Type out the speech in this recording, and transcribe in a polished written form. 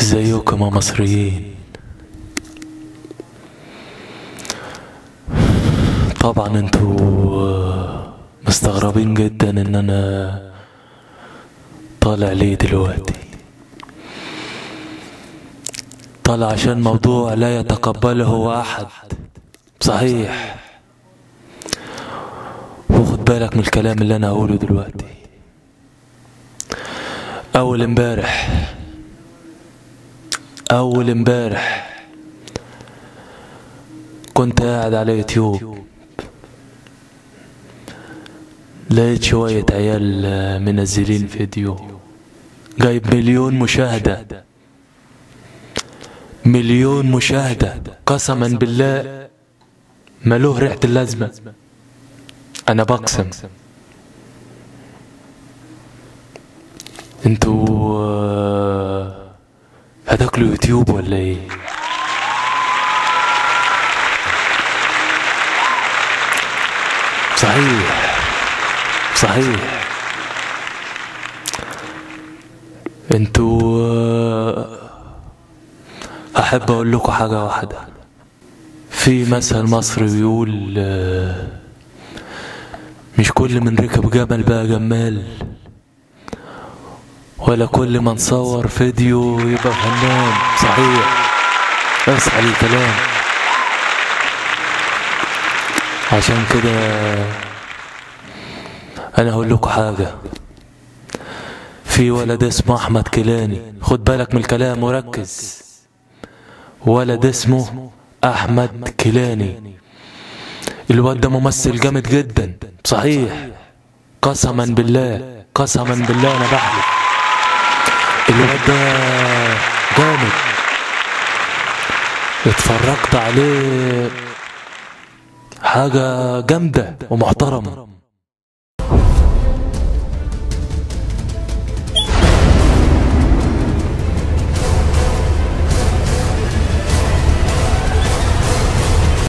ازيكم يا مصريين؟ طبعا انتوا مستغربين جدا ان انا طالع ليه دلوقتي. طالع عشان موضوع لا يتقبله احد، صحيح. وخد بالك من الكلام اللي انا هقوله دلوقتي. اول امبارح كنت قاعد على يوتيوب، لقيت شوية عيال منزلين فيديو جايب مليون مشاهدة. قسما بالله ملوه ريحة اللازمة، انا بقسم. انتوا هتاكلوا يوتيوب ولا ايه؟ صحيح. انتوا احب اقول لكم حاجة واحدة. في مثل مصري بيقول مش كل من ركب جمل بقى جمال، ولا كل من صور فيديو يبقى فنان. صحيح، اصحى للكلام. عشان كده انا هقول لكم حاجة. في ولد اسمه احمد كيلاني، خد بالك من الكلام وركز. ولد اسمه احمد كيلاني، الواد ده ممثل جامد جدا، صحيح. قسما بالله انا بحلف الواد ده جامد. اتفرجت عليه، حاجة جامدة ومحترمة.